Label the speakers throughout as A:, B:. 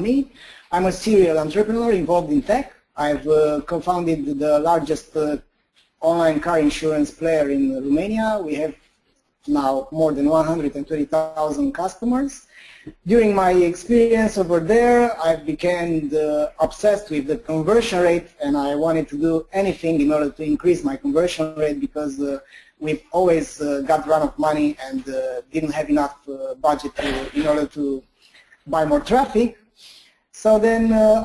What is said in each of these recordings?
A: me. I'm a serial entrepreneur involved in tech. I've co-founded the largest online car insurance player in Romania. We have now more than 120,000 customers. During my experience over there, I became obsessed with the conversion rate, and I wanted to do anything in order to increase my conversion rate because we've always got run of money and didn't have enough budget in order to buy more traffic. So then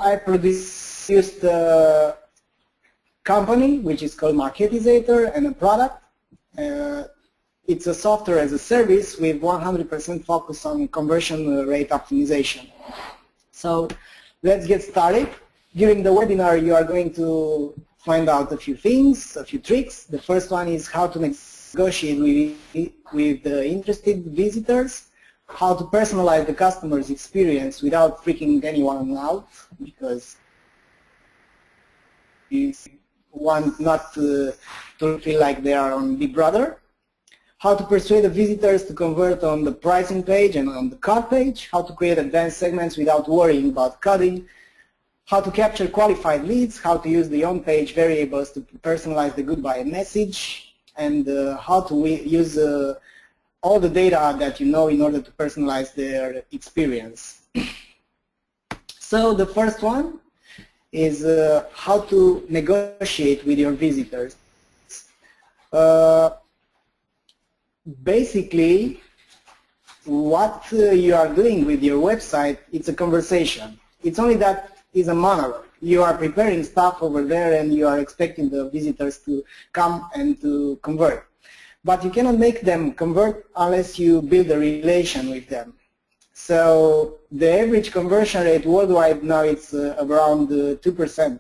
A: I produced a company which is called Marketizator and a product. It's a software as a service with 100% focus on conversion rate optimization. So let's get started. During the webinar you are going to find out a few things, a few tricks. The first one is how to negotiate with the interested visitors, how to personalize the customer's experience without freaking anyone out, because you want not to feel like they are on Big Brother. How to persuade the visitors to convert on the pricing page and on the cart page, how to create advanced segments without worrying about cutting, how to capture qualified leads, how to use the on-page variables to personalize the goodbye message, and how to use all the data that you know in order to personalize their experience. So the first one is how to negotiate with your visitors. Basically, what you are doing with your website, it's a conversation. It's only that it's a monologue. You are preparing stuff over there and you are expecting the visitors to come and to convert. But you cannot make them convert unless you build a relation with them. So the average conversion rate worldwide now it's around 2%.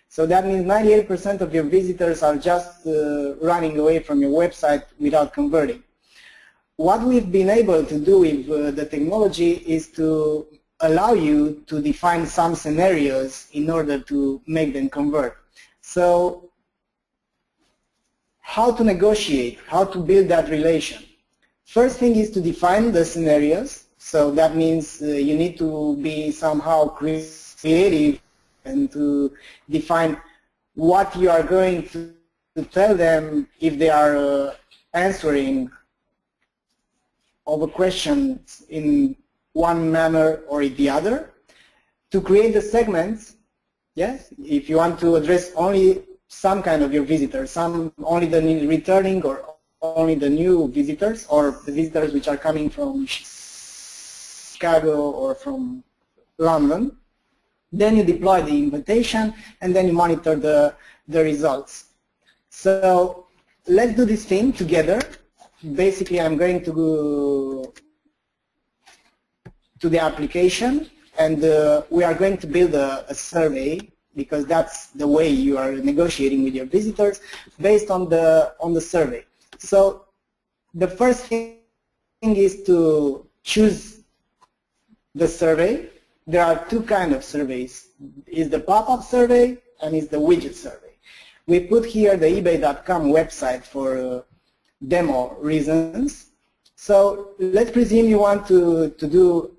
A: So that means 98% of your visitors are just running away from your website without converting. What we've been able to do with the technology is to allow you to define some scenarios in order to make them convert. So how to negotiate, how to build that relation. First thing is to define the scenarios. So that means you need to be somehow creative and to define what you are going to tell them if they are answering of a question in one manner or the other. To create the segments, yes, if you want to address only some kind of your visitors, only the returning or only the new visitors or the visitors which are coming from Chicago or from London, then you deploy the invitation and then you monitor the results. So let's do this thing together. Basically, I'm going to go to the application and we are going to build a survey, because that's the way you are negotiating with your visitors based on the survey. So the first thing is to choose the survey. There are two kinds of surveys. Is the pop-up survey and is the widget survey. We put here the ebay.com website for demo reasons. So let's presume you want to do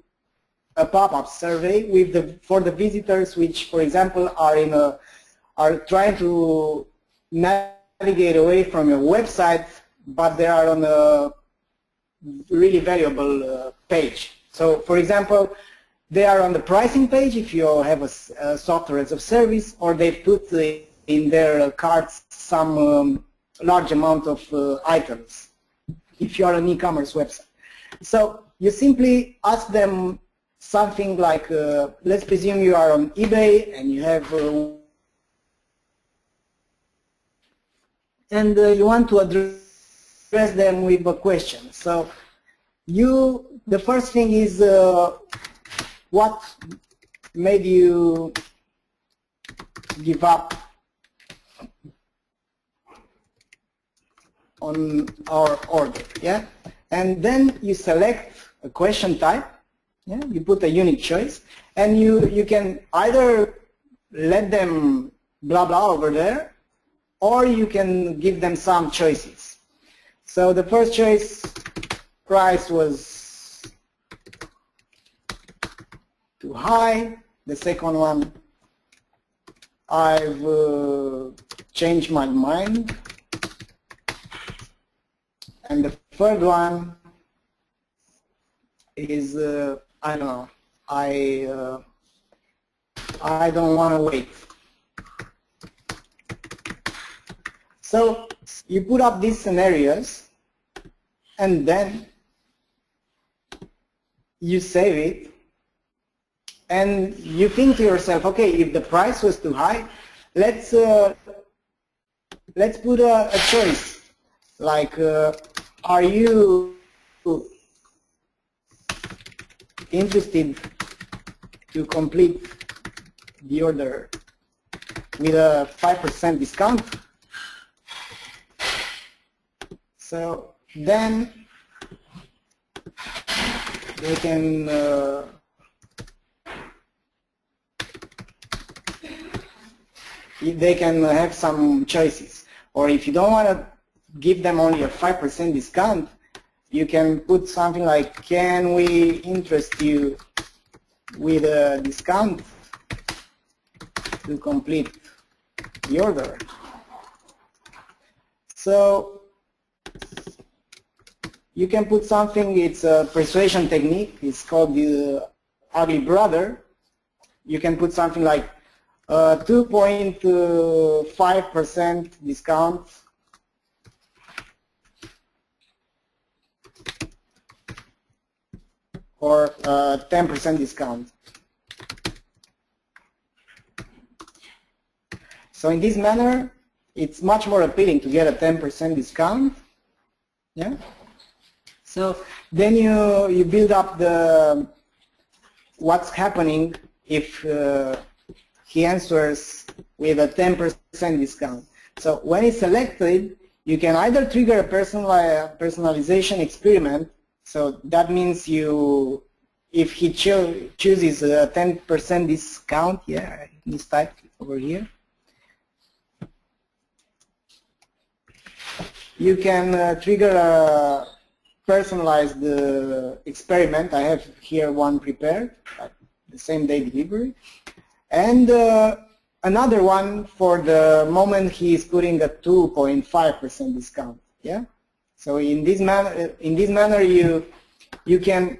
A: a pop-up survey with for the visitors which, for example, are trying to navigate away from your website, but they are on a really valuable page. So, for example, they are on the pricing page if you have a software as a service, or they put in their carts some large amount of items if you are an e-commerce website. So you simply ask them something like, let's presume you are on eBay and you have and you want to address them with a question. So the first thing is what made you give up on our order, yeah? And then you select a question type, yeah? You put a unique choice, and you can either let them blah blah over there, or you can give them some choices. So the first choice, price was too high. The second one, I've changed my mind. And the third one is, I don't know, I don't want to wait. So you put up these scenarios and then you save it and you think to yourself, okay, if the price was too high, let's put a choice like, are you interested to complete the order with a 5% discount? So then they can have some choices. Or if you don't want to give them only a 5% discount, you can put something like, can we interest you with a discount to complete the order? So you can put something, it's a persuasion technique, it's called the ugly brother. You can put something like 2.5% discount or 10% discount. So in this manner, it's much more appealing to get a 10% discount. Yeah. So then you build up the what's happening if he answers with a 10% discount. So when it's selected, you can either trigger a personalization experiment. So that means if he chooses a 10% discount, yeah, I mistyped over here. You can trigger a personalized experiment. I have here one prepared, the same day delivery, and another one for the moment he is putting a 2.5% discount. Yeah. So in this manner, you can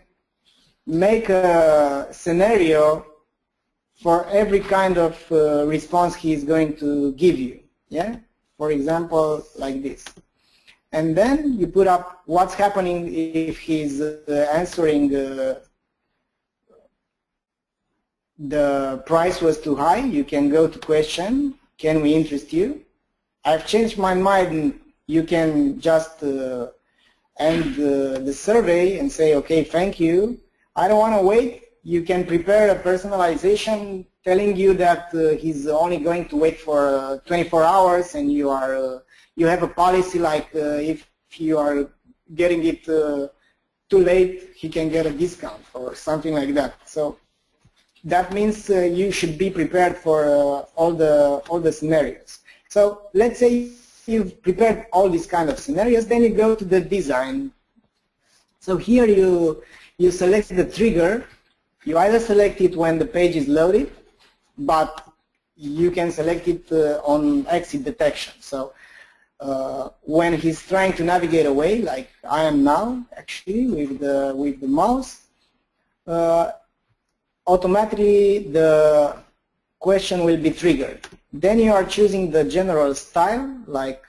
A: make a scenario for every kind of response he is going to give you. Yeah. For example, like this. And then you put up what's happening if he's answering the price was too high. You can go to question, can we interest you? I've changed my mind. You can just end the survey and say, okay, thank you. I don't want to wait. You can prepare a personalization telling you that he's only going to wait for 24 hours and you have a policy like if you are getting it too late, he can get a discount or something like that. So that means you should be prepared for all the scenarios. So let's say you've prepared all these kind of scenarios, then you go to the design. So here you select the trigger. You either select it when the page is loaded, but you can select it on exit detection. So when he's trying to navigate away, like I am now actually with the mouse, automatically the question will be triggered. Then you are choosing the general style, like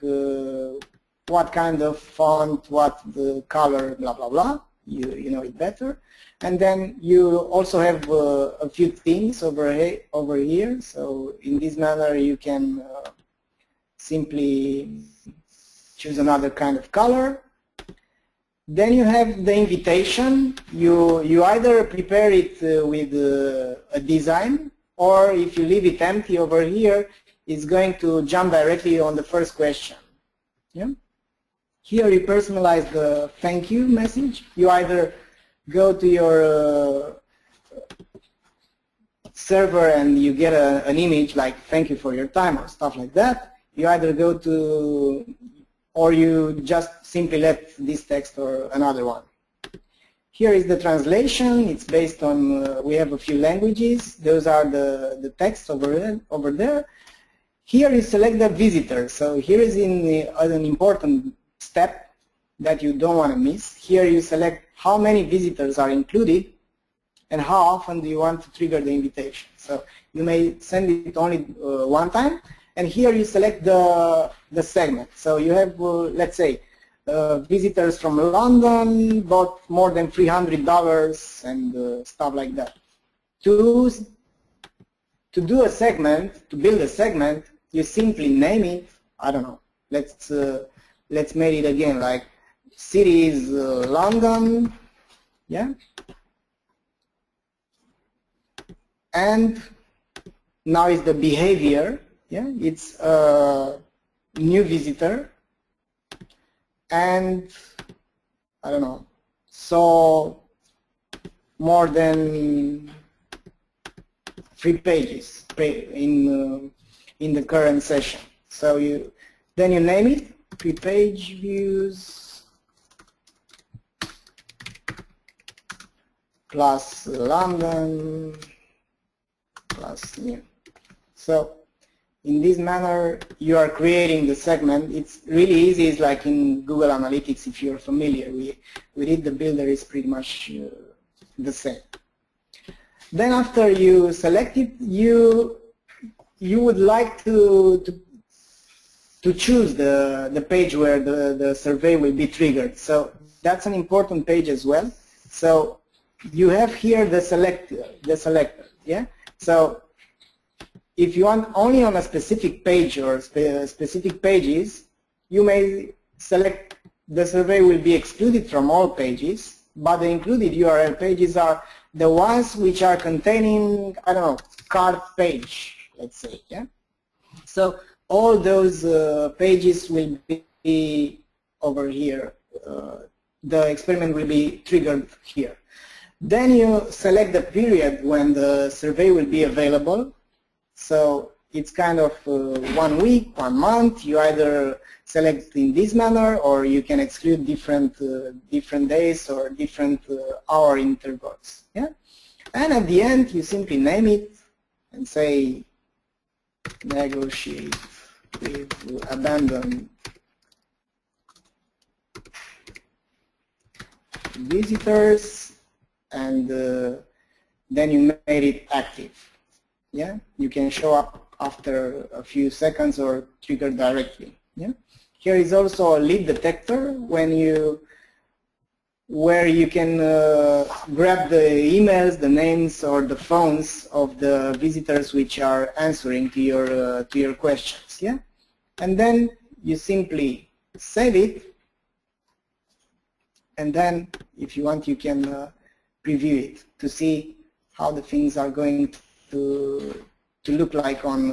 A: what kind of font, what the color, blah blah blah. You know it better. And then you also have a few things over here. So in this manner you can simply choose another kind of color. Then you have the invitation. You either prepare it with a design, or if you leave it empty over here, it's going to jump directly on the first question. Yeah? Here you personalize the thank you message. You either go to your server and you get an image like thank you for your time or stuff like that. You either go to, or you just simply let this text or another one. Here is the translation. It's based on, we have a few languages. Those are the text over there. Here you select the visitor. So here is an important step that you don't want to miss. Here you select how many visitors are included and how often do you want to trigger the invitation. So you may send it only one time, and here you select the segment. So you have, let's say, visitors from London bought more than $300 and stuff like that. To do a segment, to build a segment, you simply name it. I don't know. Let's make it again like city is London, yeah. And now is the behavior, yeah. It's a new visitor, and I don't know. So more than 3 pages in the current session. So then you name it, 3-page views plus London plus new. So in this manner you are creating the segment. It's really easy. It's like in Google Analytics, if you're familiar with it, the builder is pretty much the same. Then after you select it, you would like to choose the page where the survey will be triggered. So that's an important page as well. So you have here the selector, yeah. So if you want only on a specific page or specific pages, you may select the survey will be excluded from all pages, but the included URL pages are the ones which are containing, I don't know, cart page, let's say, yeah. So all those pages will be over here. The experiment will be triggered here. Then you select the period when the survey will be available. So it's kind of 1 week, 1 month. You either select in this manner, or you can exclude different days or different hour intervals. Yeah. And at the end, you simply name it and say negotiate with abandoned visitors, and then you made it active. Yeah, you can show up after a few seconds or trigger directly. Yeah, here is also a lead detector where you can grab the emails, the names, or the phones of the visitors which are answering to your questions. Yeah, and then you simply save it, and then if you want, you can preview it to see how the things are going to look like on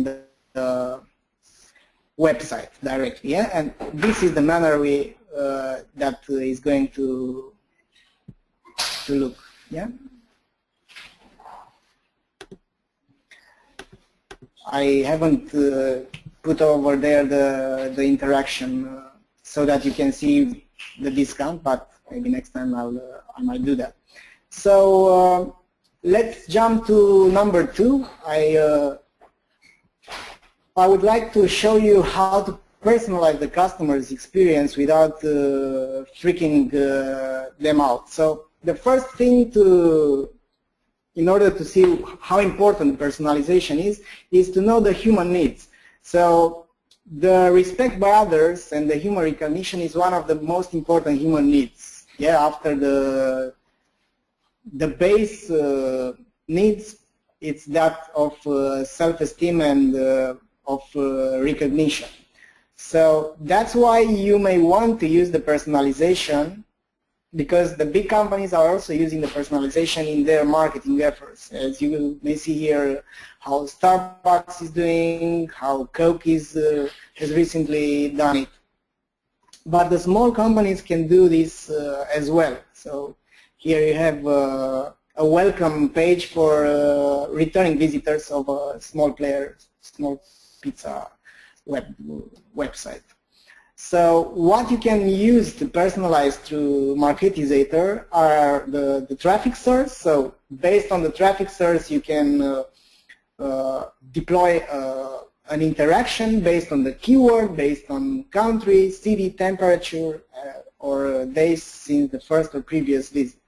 A: the website directly. Yeah, and this is the manner that is going to look. Yeah, I haven't put over there the interaction so that you can see the discount, but maybe next time I might do that. So let's jump to number 2. I would like to show you how to personalize the customer's experience without freaking them out. So the first thing in order to see how important personalization is to know the human needs. So the respect by others and the human recognition is one of the most important human needs. Yeah, after the base needs, it's that of self-esteem and of recognition. So that's why you may want to use the personalization, because the big companies are also using the personalization in their marketing efforts. As you may see here, how Starbucks is doing, how Coke has recently done it. But the small companies can do this as well. So here you have a welcome page for returning visitors of a small pizza website. So what you can use to personalize through Marketizator are the traffic source. So based on the traffic source, you can deploy an interaction based on the keyword, based on country, city, temperature, or days since the first or previous visit.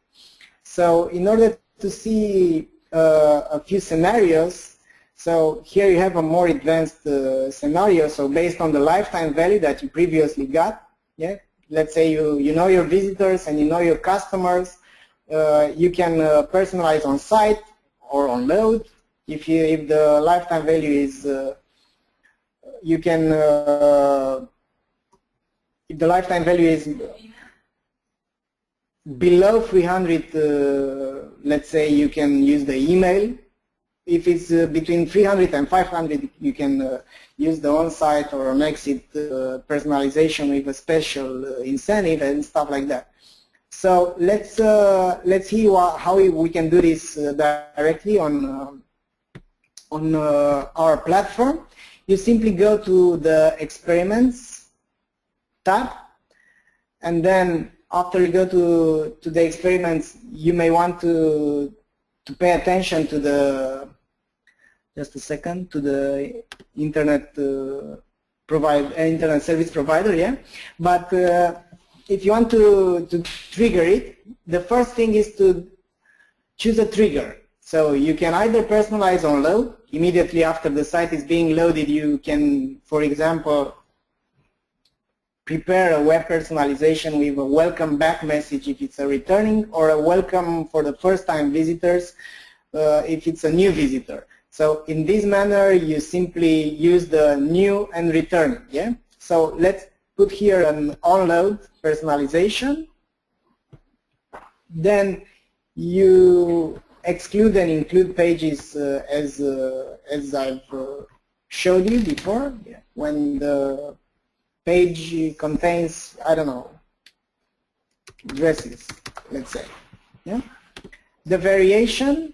A: So in order to see a few scenarios, so here you have a more advanced scenario. So based on the lifetime value that you previously got, yeah, let's say you know your visitors and you know your customers, you can personalize on site or on load. If the lifetime value is, you can, if the lifetime value is below 300, let's say you can use the email. If it's between 300 and 500, you can use the on-site or on-exit personalization with a special incentive and stuff like that. So let's see how we can do this directly on our platform. You simply go to the Experiments tab, and then after you go to the experiments, you may want to pay attention to the, just a second, to the internet internet service provider, yeah. But if you want to trigger it, the first thing is to choose a trigger. So you can either personalize on load. Immediately after the site is being loaded, you can, for example, prepare a web personalization with a welcome back message if it's a returning, or a welcome for the first time visitors if it's a new visitor. So in this manner, you simply use the new and returning, yeah? So let's put here an on-load personalization. Then you exclude and include pages as I've showed you before, yeah? When the page contains, I don't know, dresses, let's say, yeah? The variation,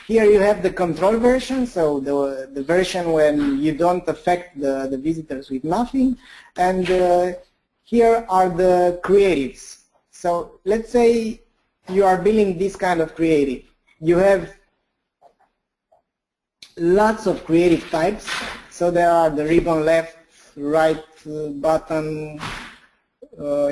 A: here you have the control version, so the version when you don't affect the visitors with nothing, and here are the creatives. So let's say you are building this kind of creative. You have lots of creative types, so there are the ribbon left, right button,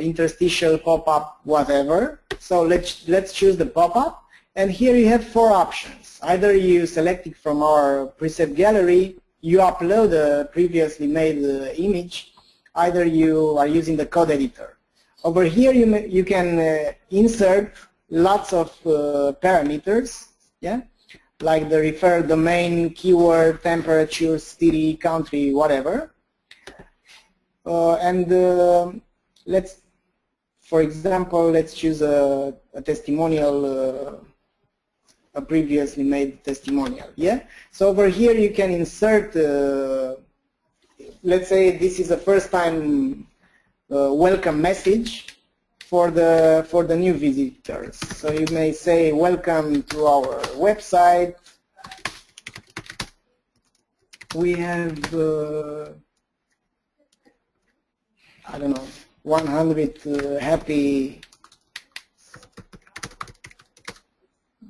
A: interstitial, pop-up, whatever. So let's choose the pop-up, and here you have 4 options. Either you select it from our preset gallery, you upload a previously made image, either you are using the code editor. Over here you can insert lots of parameters, yeah, like the refer domain, keyword, temperature, city, country, whatever. Let's, for example, let's choose a testimonial, a previously made testimonial, yeah? So over here you can insert, let's say this is a first time welcome message for the new visitors. So you may say, welcome to our website. We have, I don't know, 100 happy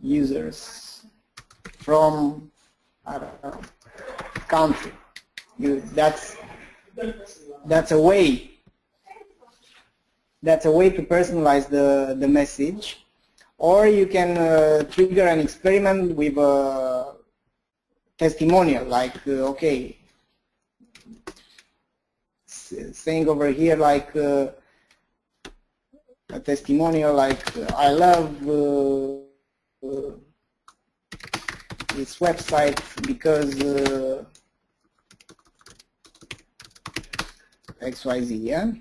A: users from, I don't know, country. That's a way. That's a way to personalize the message. Or you can trigger an experiment with a testimonial, like, okay, saying over here like a testimonial like, I love this website because XYZ, yeah?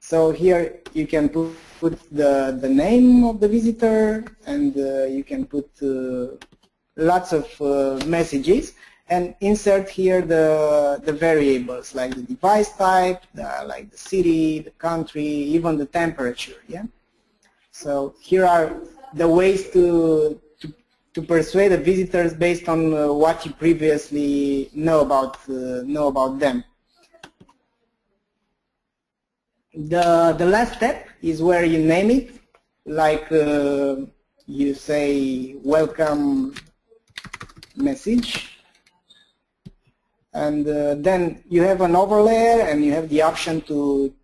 A: So here you can put the name of the visitor, and you can put lots of messages, and insert here the variables like the device type, like the city, the country, even the temperature, yeah? So here are the ways to persuade the visitors based on what you previously know about them. The last step is where you name it, like you say welcome message, and then you have an overlay and you have the option to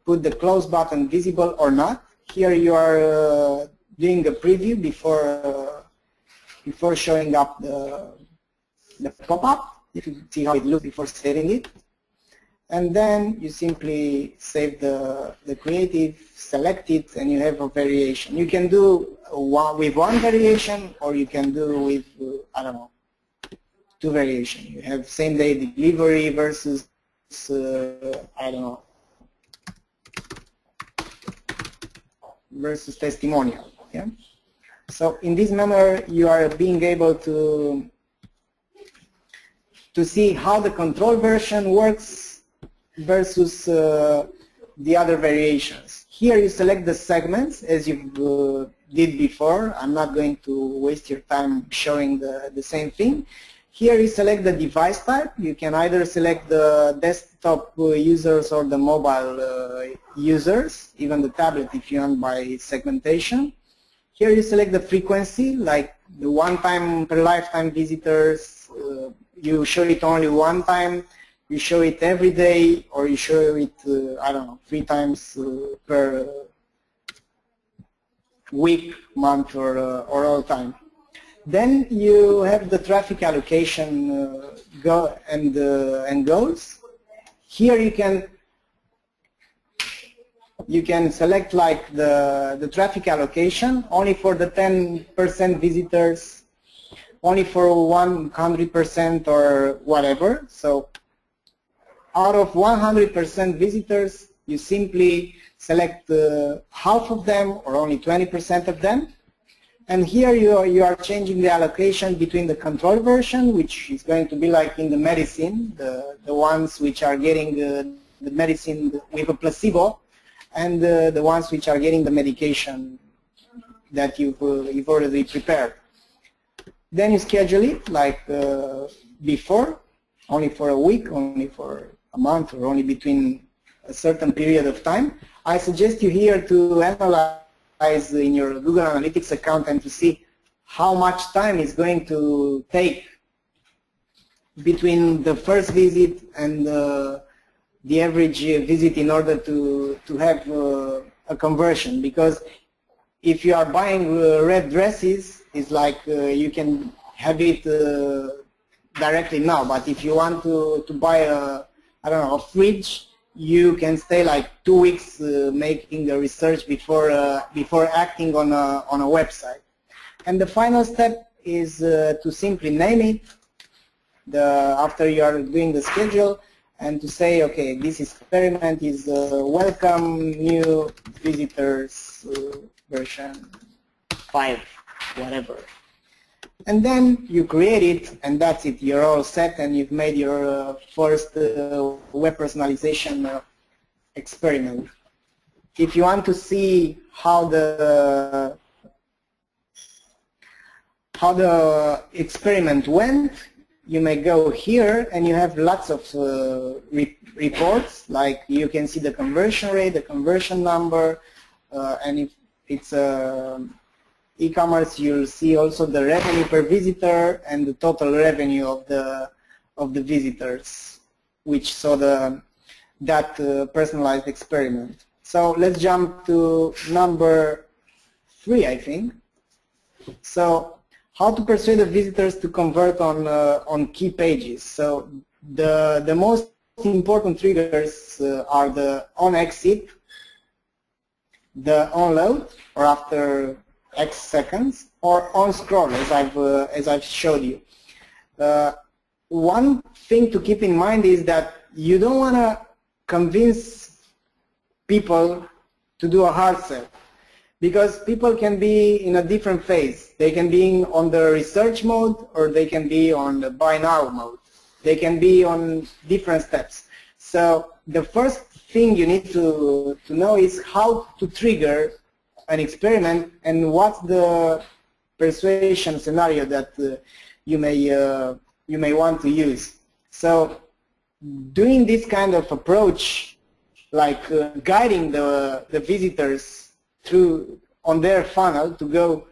A: put the close button visible or not. Here you are doing a preview before showing up the pop-up, to see how it looks before saving it. And then you simply save the creative, select it, and you have a variation. You can do with one variation, or you can do with, I don't know, two variations. You have same-day delivery versus, I don't know, versus testimonial. Yeah. So in this manner, you are being able to see how the control version works versus the other variations. Here you select the segments as you did before. I'm not going to waste your time showing the same thing. Here you select the device type. You can either select the desktop users or the mobile users, even the tablet if you want by segmentation. Here you select the frequency, like the one-time per lifetime visitors. You show it only one time. You show it every day, or you show it, I don't know, 3 times per week, month, or all time. Then you have the traffic allocation and goals. Here you can select like the traffic allocation only for the 10% visitors, only for 100% or whatever. So out of 100% visitors, you simply select half of them or only 20% of them. And here you are changing the allocation between the control version, which is going to be like in the medicine, the ones which are getting the medicine with a placebo, and the ones which are getting the medication that you've already prepared. Then you schedule it like before, only for a week, only for a month, or only between a certain period of time. I suggest you here to analyze in your Google Analytics account and to see how much time is going to take between the first visit and the average visit in order to have a conversion. Because if you are buying red dresses, it's like you can have it directly now. But if you want to buy I don't know, a fridge, you can stay like 2 weeks making the research before acting on a website. And the final step is to simply name it after you are doing the schedule, and to say, okay, this experiment is welcome new visitors version 5, whatever. And then you create it, and that's it. You're all set, and you've made your first web personalization experiment. If you want to see how the experiment went, you may go here, and you have lots of reports. Like you can see the conversion rate, the conversion number, and if it's e-commerce, you'll see also the revenue per visitor and the total revenue of the visitors, which saw that personalized experiment. So let's jump to number 3, I think. So how to persuade the visitors to convert on key pages. So the most important triggers are the on exit, the on load, or after X seconds, or on scroll, as I've showed you. One thing to keep in mind is that you don't want to convince people to do a hard sell, because people can be in a different phase. They can be on the research mode, or they can be on the buy now mode. They can be on different steps. So the first thing you need to know is how to trigger an experiment, and what's the persuasion scenario that you may want to use. So doing this kind of approach like guiding the visitors through on their funnel to go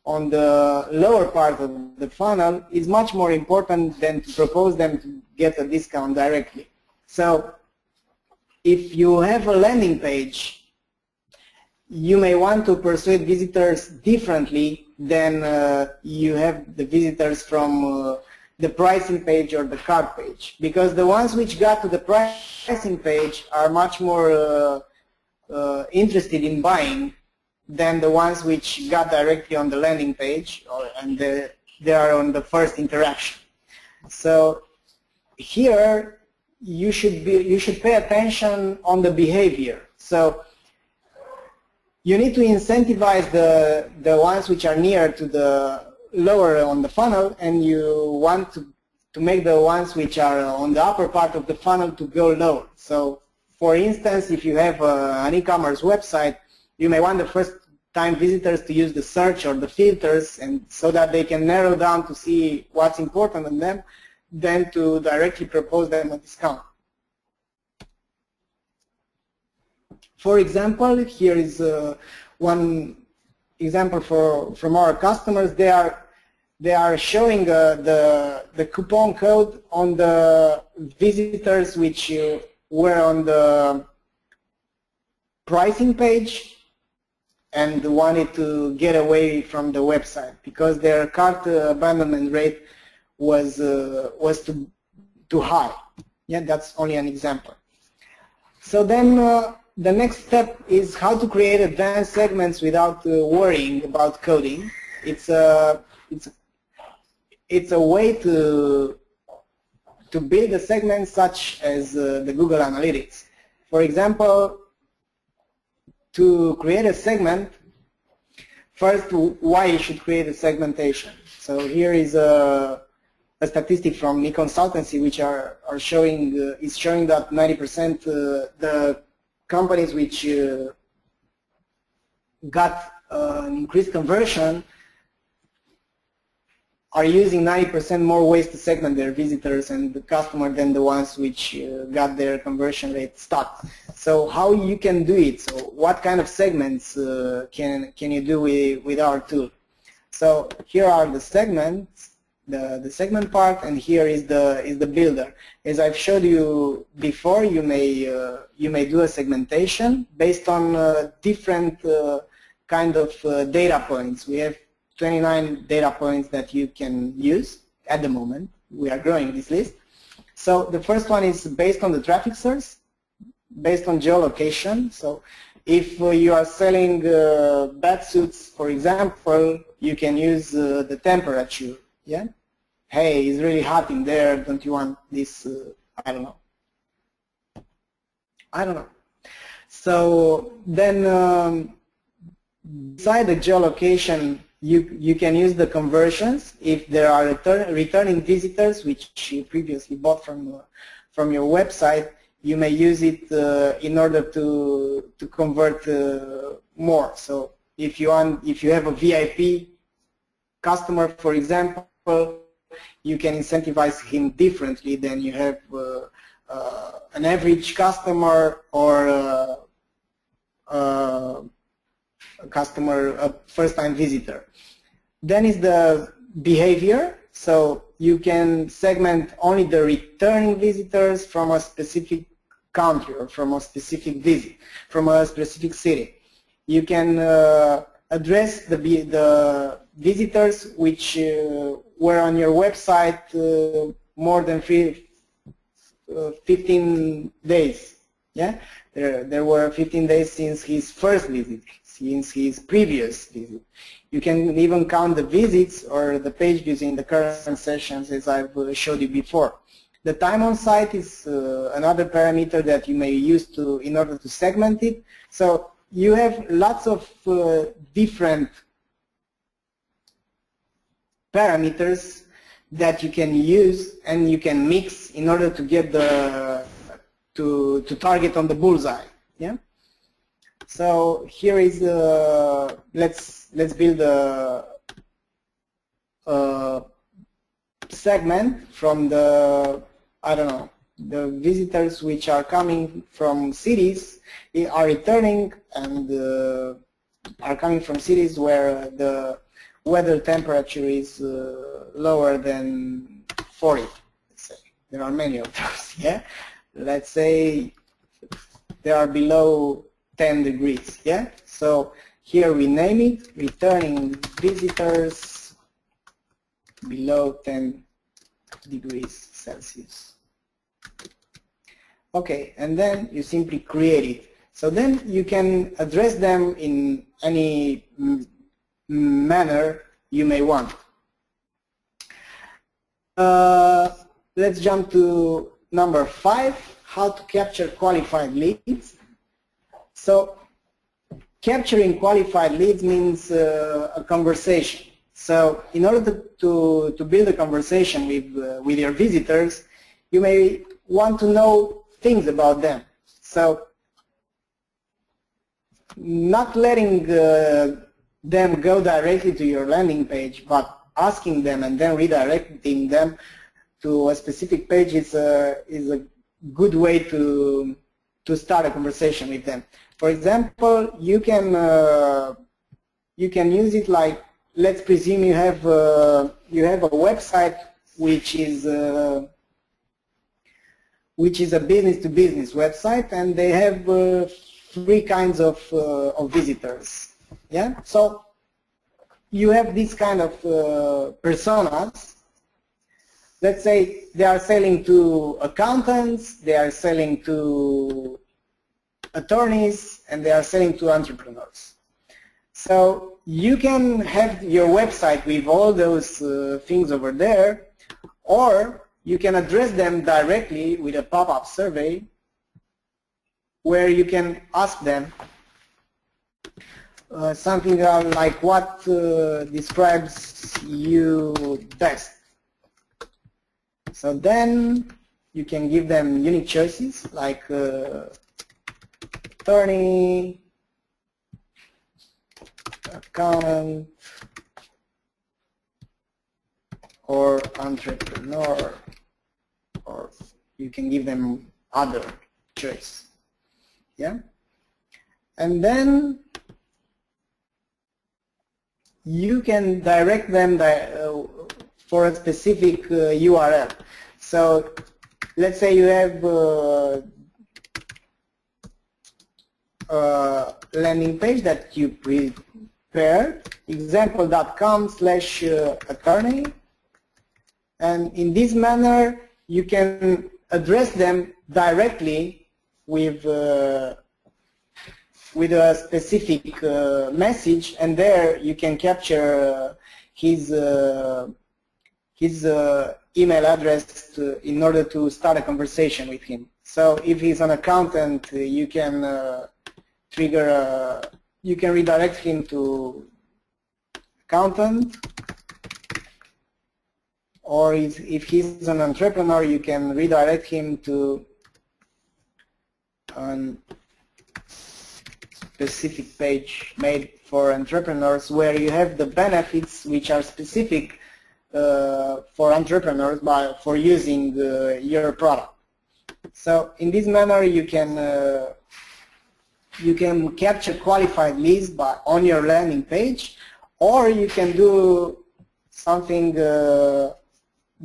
A: on the lower part of the funnel is much more important than to propose them to get a discount directly. So if you have a landing page, you may want to persuade visitors differently than you have the visitors from the pricing page or the cart page, because the ones which got to the pricing page are much more interested in buying than the ones which got directly on the landing page, and they are on the first interaction. So here you should pay attention on the behavior. So you need to incentivize the ones which are near to the lower on the funnel, and you want to make the ones which are on the upper part of the funnel to go lower. So for instance, if you have an e-commerce website, you may want the first time visitors to use the search or the filters, and so that they can narrow down to see what's important in them, than to directly propose them a discount. For example, here is one example from our customers. They are showing the coupon code on the visitors which were on the pricing page and wanted to get away from the website because their cart abandonment rate was too high. Yeah, that's only an example. So then the next step is how to create advanced segments without worrying about coding. It's a way to build a segment such as the Google Analytics. For example, to create a segment, first, why you should create a segmentation. So here is a statistic from me consultancy, which is showing that 90% the companies which got an increased conversion are using 90% more ways to segment their visitors and the customer than the ones which got their conversion rate stuck. So how you can do it? So what kind of segments can you do with our tool? So here are the segments, the segment part, and here is the builder. As I've showed you before, you may do a segmentation based on different kind of data points. We have 29 data points that you can use at the moment. We are growing this list. So the first one is based on the traffic source, based on geolocation. So if you are selling batsuits, for example, you can use the temperature. Yeah. Hey, it's really hot in there. Don't you want this? I don't know. So then, beside the geolocation, you can use the conversions. If there are returning visitors which you previously bought from your website, you may use it in order to convert more. So if you have a VIP customer, for example, you can incentivize him differently than you have an average customer or a first-time visitor. Then is the behavior. So you can segment only the returning visitors from a specific country or from a specific visit, from a specific city. You can address the visitors which were on your website more than 15 days. Yeah, there were 15 days since his first visit, since his previous visit. You can even count the visits or the page views in the current sessions, as I've showed you before. The time on site is another parameter that you may use in order to segment it. So you have lots of different parameters that you can use and you can mix in order to get to target on the bullseye. Yeah. So here is let's build a segment from the, I don't know, the visitors which are coming from cities are returning and are coming from cities where the weather temperature is lower than 40. Let's say. There are many of those. Yeah, let's say they are below 10 degrees. Yeah, so here we name it returning visitors below 10 degrees Celsius. Okay, and then you simply create it. So then you can address them in any manner you may want. Let's jump to number 5, how to capture qualified leads. So capturing qualified leads means a conversation. So in order to build a conversation with your visitors, you may want to know things about them. So not letting them go directly to your landing page, but asking them and then redirecting them to a specific page is a good way to start a conversation with them. For example, you can use it like, let's presume you have a website which is a business-to-business website, and they have 3 kinds of visitors. Yeah, so you have this kind of personas. Let's say they are selling to accountants, they are selling to attorneys, and they are selling to entrepreneurs. So you can have your website with all those things over there, or you can address them directly with a pop-up survey where you can ask them something like what describes you best. So then you can give them unique choices like attorney, accountant, or entrepreneur, or you can give them other choice. Yeah, and then you can direct them for a specific URL. So let's say you have a landing page that you prepared, example.com/attorney, and in this manner you can address them directly with a specific message, and there you can capture his email address in order to start a conversation with him. So if he's an accountant, you can you can redirect him to accountant, or if he's an entrepreneur, you can redirect him to a specific page made for entrepreneurs where you have the benefits which are specific for entrepreneurs for using your product. So in this manner you can capture qualified leads on your landing page, or you can do something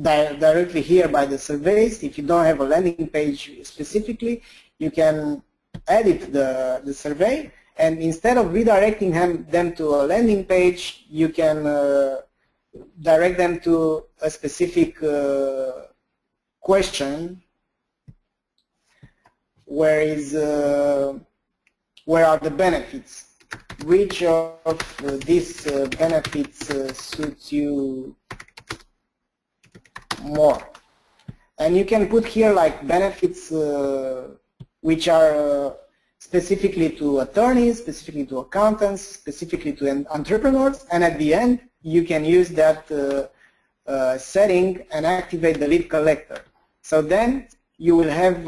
A: directly here by the surveys. If you don't have a landing page specifically, you can edit the survey, and instead of redirecting them to a landing page, you can direct them to a specific question where are the benefits? Which of these benefits suits you more? And you can put here like benefits which are specifically to attorneys, specifically to accountants, specifically to entrepreneurs, and at the end you can use that setting and activate the lead collector. So then you will have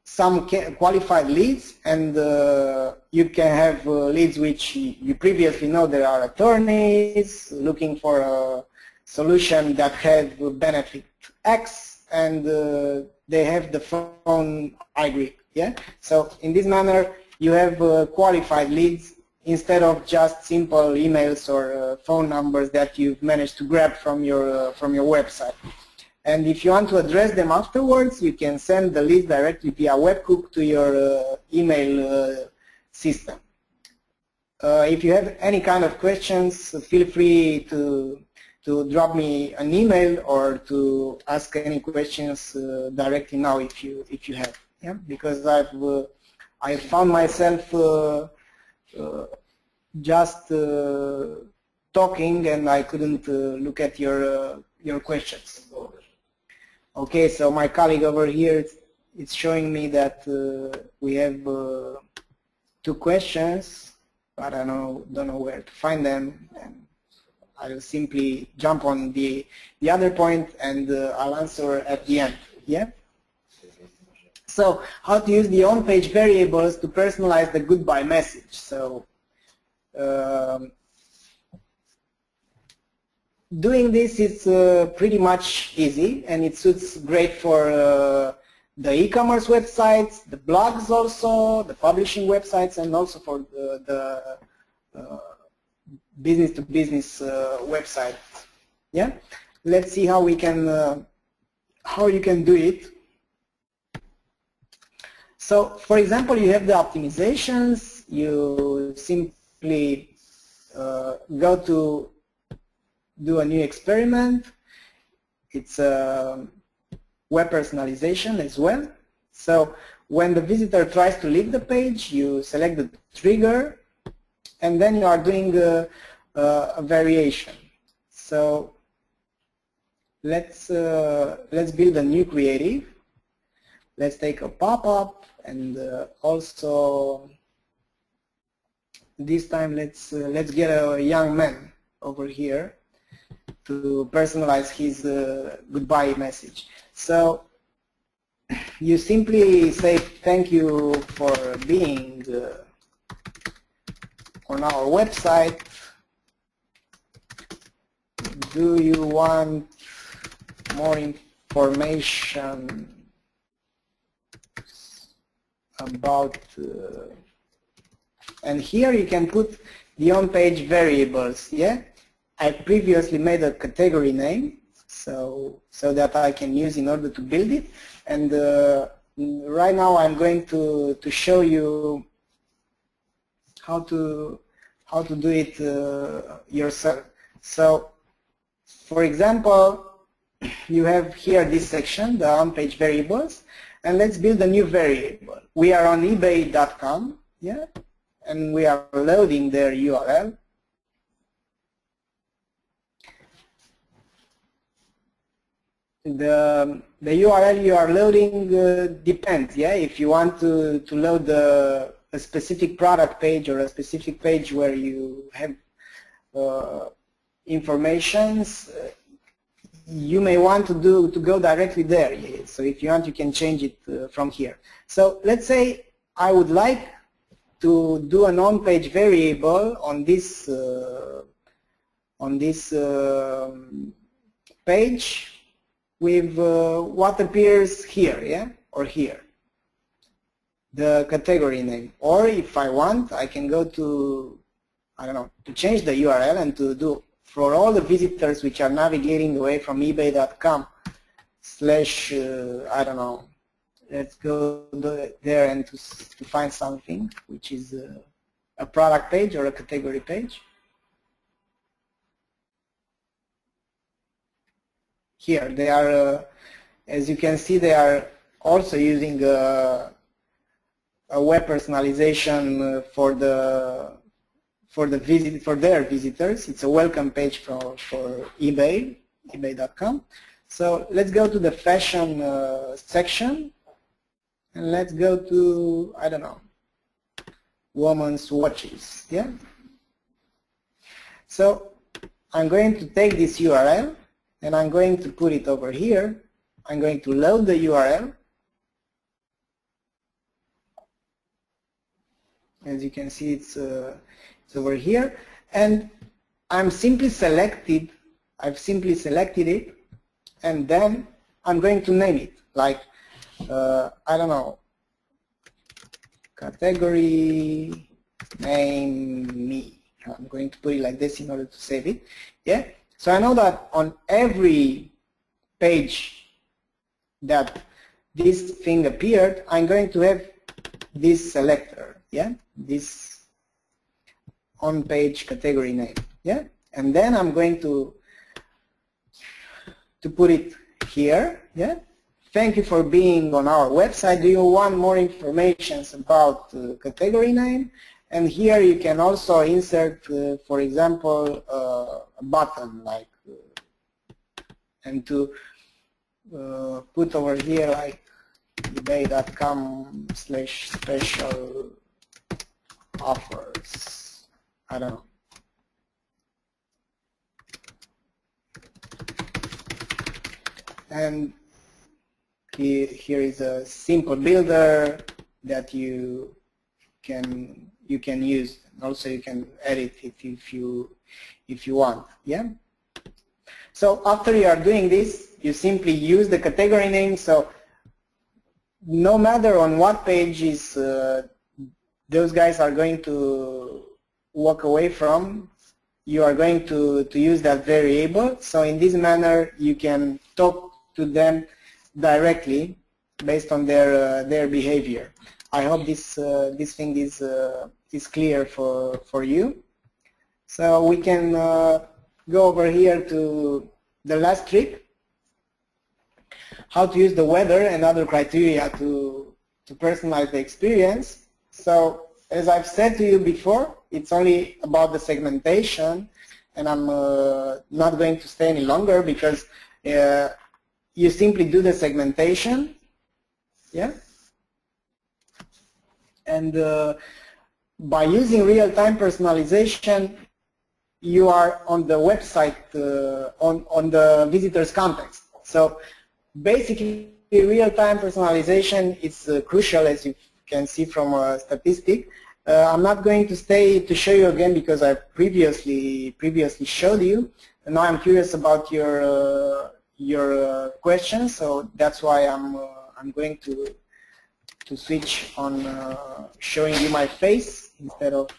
A: some qualified leads, and you can have leads which you previously know there are attorneys looking for a solution that have benefit X, and they have the phone Y. Yeah. So in this manner, you have qualified leads instead of just simple emails or phone numbers that you've managed to grab from your website. And if you want to address them afterwards, you can send the leads directly via webhook to your email system. If you have any kind of questions, feel free to drop me an email or to ask any questions directly now if you have. Yeah, because I found myself just talking and I couldn't look at your questions. Okay, so my colleague over here is showing me that we have 2 questions, but I don't know where to find them, and I'll simply jump on the other point and I'll answer at the end. Yeah. So how to use the on-page variables to personalize the goodbye message. So doing this is pretty much easy, and it suits great for the e-commerce websites, the blogs also, the publishing websites, and also for the business-to-business website. Yeah, let's see how we can how you can do it. So, for example, you have the optimizations. You simply go to do a new experiment. It's a web personalization as well. So when the visitor tries to leave the page, you select the trigger, and then you are doing a variation. So let's build a new creative. Let's take a pop-up, and also this time let's get a young man over here to personalize his goodbye message. So you simply say thank you for being on our website. Do you want more information about and here you can put the on-page variables. Yeah, I previously made a category name so that I can use in order to build it, and right now I'm going to show you how to do it yourself. So for example, you have here this section, the on-page variables, and let's build a new variable. We are on ebay.com, yeah, and we are loading their URL. The URL you are loading depends, yeah. If you want to load a specific product page or a specific page where you have informations, you may want to go directly there. So if you want, you can change it from here. So let's say I would like to do an on-page variable on this page with what appears here, yeah, or here, the category name. Or if I want, I can go to, I don't know, to change the URL and to do for all the visitors which are navigating away from ebay.com slash, I don't know, let's go there and to find something which is a product page or a category page. Here they are, as you can see, they are also using a web personalization for their visitors. It's a welcome page for ebay.com. So let's go to the fashion section, and let's go to, I don't know, women's watches. Yeah. So I'm going to take this URL and I'm going to put it over here. I'm going to load the URL. As you can see, it's over here, and I'm simply selected I've simply selected it, and then I'm going to name it, like, I don't know, category name me. I'm going to put it like this in order to save it. Yeah. So I know that on every page that this thing appeared, I'm going to have this selector. Yeah. This on-page category name. Yeah. And then I'm going to put it here. Yeah. Thank you for being on our website. Do you want more information about category name? And here you can also insert, for example, a button like, and to put over here like ebay.com/special offers. I don't know. And here is a simple builder that you can use. Also, you can edit it if you want. Yeah. So after you are doing this, you simply use the category name. So no matter on what page is those guys are going to walk away from, you are going to use that variable. So in this manner, you can talk to them directly based on their behavior. I hope this thing is clear for you. So we can go over here to the last trick: how to use the weather and other criteria to personalize the experience. So as I've said to you before, it's only about the segmentation, and I'm not going to stay any longer because you simply do the segmentation. Yeah. And by using real-time personalization, you are on the website, on the visitor's context. So basically, real-time personalization is crucial, as you can see from a statistic. I'm not going to show you again because I previously showed you. And now I'm curious about your questions, so that's why I'm going to switch on showing you my face instead of